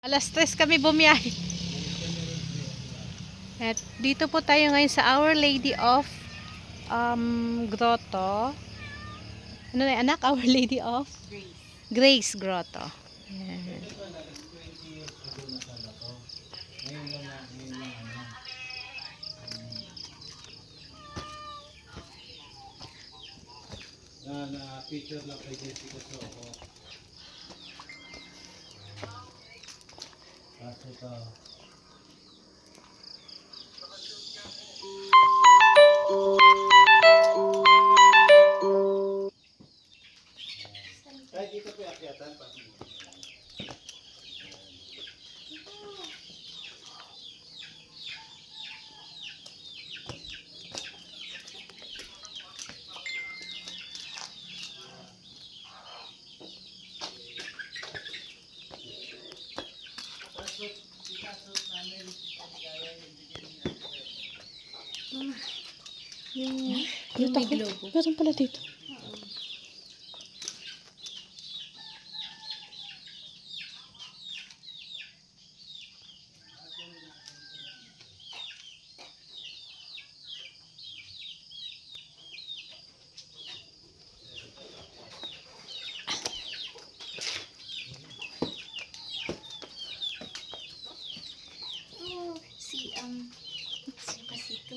Alas 3 kami bumiyahe. At dito po tayo ngayon sa Our Lady of Grotto. Ano na anak? Our Lady of Grace Grotto. Yan. Na picture lang kay Jessica Soho. Kaso ito. Kahit dito po akyatan pa. Yung may globo. Meron pala dito. Pasito.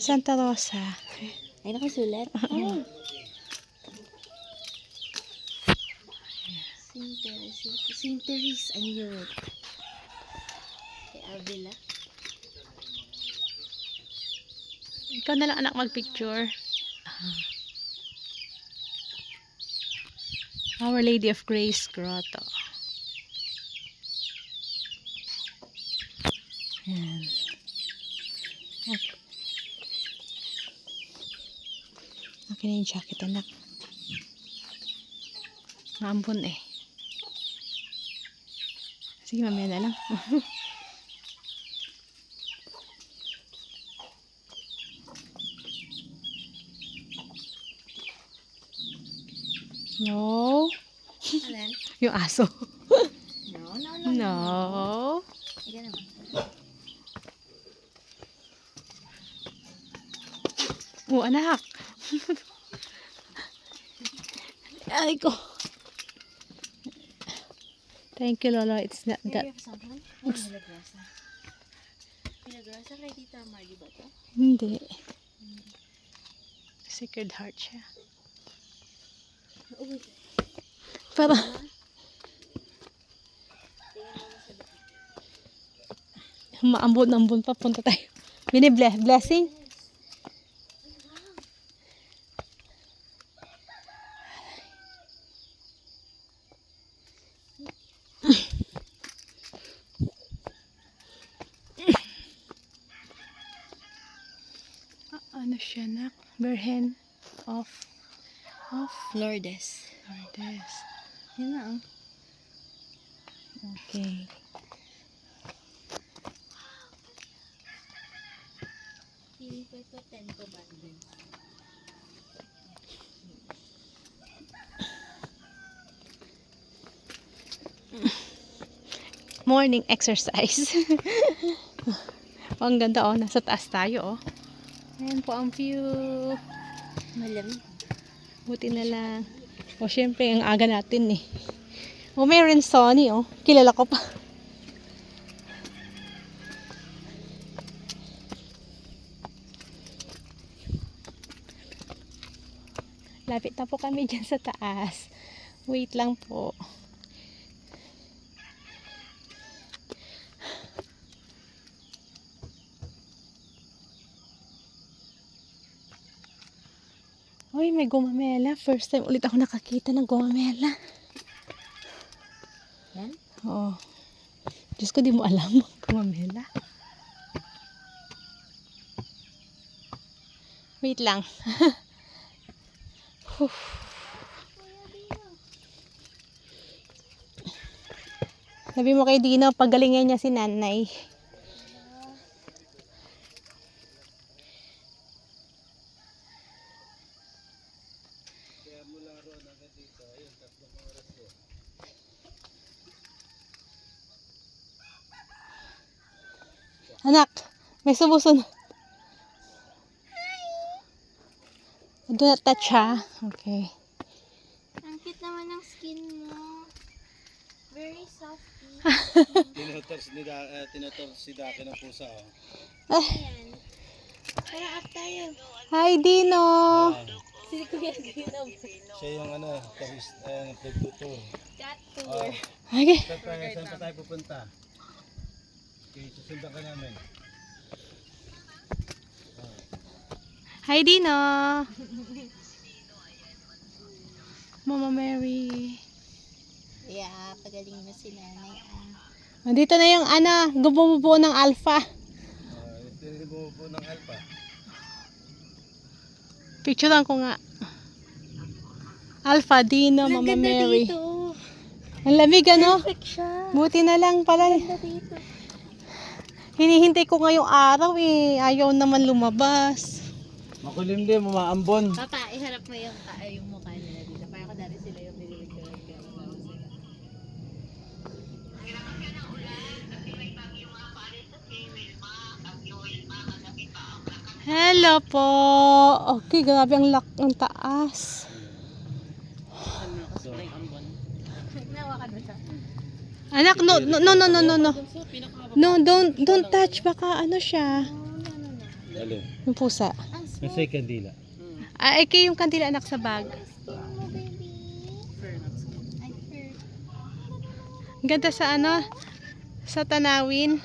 Santa Rosa. Ay, nakasulat? Oh. Saint Therese. I knew it. Kay Avila. Ikaw na lang anak magpicture. Our Lady of Grace Grotto. Yan. Okay. Okay na yung jacket anak. Maambon eh. Sige mamaya na lang. No. Alan? Yung aso. No. No. Ika naman. Oh, anak. Ay ko. Thank you, Lolo. It's not that. Maybe someone? Oh, Milagrosa. Milagrosa kay Tita Margie ba to? Hindi. Sacred Heart siya. Uy. Para. Maambon-ambon pa. Punta tayo. Blessing. Ano siya nak? Virgin of Lourdes. Lourdes. Yun na oh. Okay. Feeling ko ito 10 commandments. Morning exercise. Oh, ang ganda oh. Nasa taas tayo oh. Ayan po ang view. Malamig. Buti na lang. O syempre, ang aga natin eh. O meron Sonny oh. Kilala ko pa. Lapit na po kami dyan sa taas. Wait lang po. Uy, may gumamela. First time ulit ako nakakita ng gumamela. Yan? Oo. Diyos ko, di mo alam. Gumamela. Wait lang. Sabi mo kay Dino, pagalingan niya si nanay. Kaya mula roon hanggang dito, ayun, 3 kilometers. Anak, may sumusunod. Do not touch ha. Okay. Ang cute naman ng skin mo. Very softy. Tinutor si Daki ng pusa. Ah, Ayan. Tara, up tayo. hi Dino. Si Kuya Dino. Siya yung nagtutur. Cat tour. Okay. Saan pa tayo pupunta? Okay, susundan ka namin. Hi Dino. Mama Mary. Yeah, pagaling na si nanay. Nandito na yung gumubuo ng alpha. Ito yung bumubuo ng alpa. Picturean ko nga. Alpha, Dino, Mama Mary. Dito. Ang lamig ano? Perfect siya. Buti na lang pala. Ganda dito. Hinihintay ko ngayong araw eh. Ayaw naman lumabas. Makulim din, maambon. Papa, iharap mo yung mukha nila dito. Para ko dati sila yung bililig ko. Hello po. Okay, grabe ang taas. Nawa ka doon siya. Anak, no. No, don't touch. Baka ano siya. Alin? Yung pusa. Ang smooth Nasa kandila. Ay, kay yung kandila anak sa bag. skin mo, baby. Ay, fur. Ang ganda sa sa tanawin.